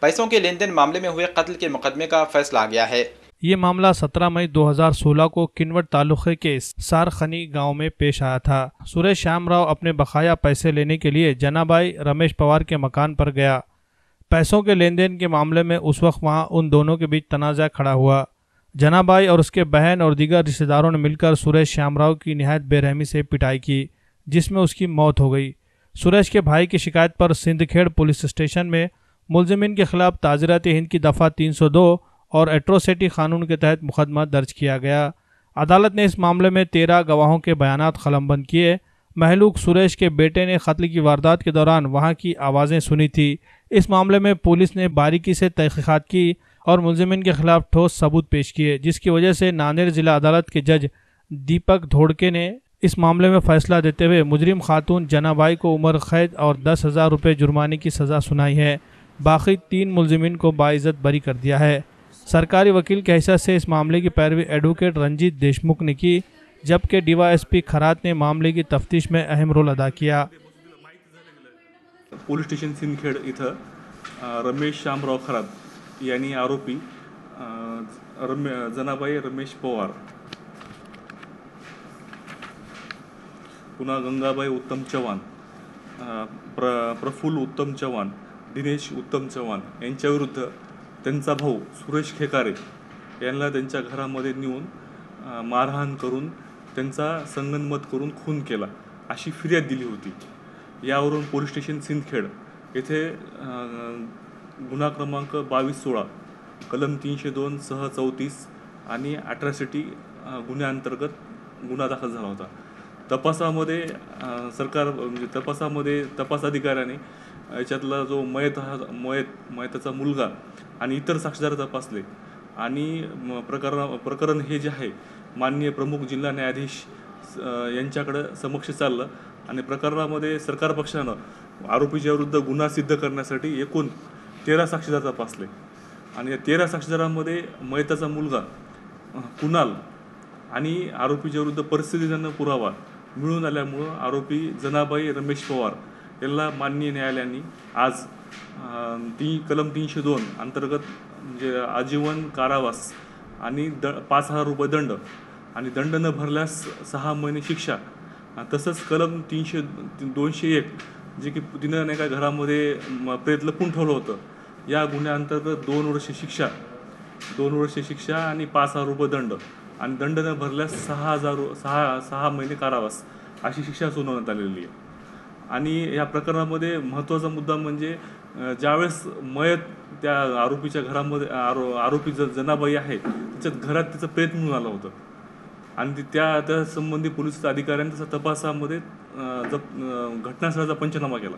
पैसों के लेन देन मामले में हुए कत्ल के मुकदमे का फैसला आ गया है। ये मामला 17 मई 2016 को किनवट तालुके के सारखनी गांव में पेश आया था। सुरेश श्यामराव अपने बकाया पैसे लेने के लिए जनाबाई रमेश पवार के मकान पर गया। पैसों के लेन देन के मामले में उस वक्त वहां उन दोनों के बीच तनाज़ा खड़ा हुआ। जनाबाई और उसके बहन और दीगर रिश्तेदारों ने मिलकर सुरेश श्यामराव की निहायत बेरहमी से पिटाई की, जिसमें उसकी मौत हो गई। सुरेश के भाई की शिकायत पर सिंदखेड़ पुलिस स्टेशन में मुलजिमिन के खिलाफ ताज़ीरात हिंद की दफ़ा 302 और एट्रोसिटी कानून के तहत मुकदमा दर्ज किया गया। अदालत ने इस मामले में 13 गवाहों के बयानात कलमबंद किए। महलूक सुरेश के बेटे ने कत्ल की वारदात के दौरान वहां की आवाज़ें सुनी थी। इस मामले में पुलिस ने बारीकी से तहकीकात की और मुलजिमिन के खिलाफ ठोस सबूत पेश किए, जिसकी वजह से नांदेड़ जिला अदालत के जज दीपक धोड़के ने इस मामले में फैसला देते हुए मुजरिम खातून जनाबाई को उम्र कैद और 10,000 रुपये जुर्माने की सज़ा सुनाई है। बाकी 3 मुलजिमिन को बाइज्जत बरी कर दिया है। सरकारी वकील के हैसियत से इस मामले की पैरवी एडवोकेट रंजीत देशमुख ने की, जबकि डीवाईएसपी खरात ने मामले की तफ्तीश में अहम रोल अदा किया। पोलीस स्टेशन सिंदखेड इथं रमेश श्यामराव खरात यांनी आरोपी जनाबाई रमेश पवार, पुन्हा गंगाबाई उत्तम चव्हाण, प्रफुल्ल उत्तम चव्हाण, दिनेश उत्तम चव्हाण यांच्याविरुद्ध त्यांचा भाऊ सुरेश खेकारे यांना त्यांच्या घरामध्ये नेऊन मारहाण करून त्यांचा संगनमत करून खून केला अशी फिर्याद दिली होती। यावरून पोलीस स्टेशन सिंदखेड येथे गुन्हा क्रमांक 2216 कलम 302 सह 34 आणि अट्रॉसिटी गुन्ह्याअंतर्गत गुन्हा दाखल झाला होता। तपासामध्ये तपास अधिकाऱ्याने याच्यातला जो मयताचा मुलगा आणि इतर साक्षीदार तपासले आणि प्रकरण हे जे आहे माननीय प्रमुख जिल्हा न्यायाधीश यांच्याकडे समक्ष चाललं आणि प्रकरणामध्ये सरकार पक्षानं आरोपीच्या विरुद्ध गुन्हा सिद्ध करण्यासाठी एकूण 13 साक्षीदार तपासले आणि या 13 साक्षीदारांमध्ये मयताचा मुलगा कुणाल आणि आरोपीच्या विरुद्ध परिस्थितीजन्य पुरावा मिळून आल्यामुळं आरोपी जनाबाई रमेश पवार यांना माननीय न्यायालयाने आज कलम 302 अंतर्गत म्हणजे आजीवन कारावास आणि 5,000 रुपये दंड आणि दंड न भरल्यास 6 महिने शिक्षा, तसंच कलम 201 जे की तिनं नाही का घरामध्ये प्रेत लपून ठेवलं होतं, या गुन्ह्याअंतर्गत 2 वर्षे शिक्षा आणि 5,000 रुपये दंड आणि दंड न भरल्यास 6 महिने कारावास अशी शिक्षा सुनावण्यात आलेली आहे। आणि या प्रकरणामध्ये महत्त्वाचा मुद्दा म्हणजे ज्यावेळेस मयत त्या आरोपीच्या घरामध्ये आरोपी जनाबाई आहे त्याच्यात घरात तिचं प्रेत म्हणून आलं होतं आणि त्या संबंधी पोलीस अधिकाऱ्यांनी तपासामध्ये घटनास्थळाचा पंचनामा केला।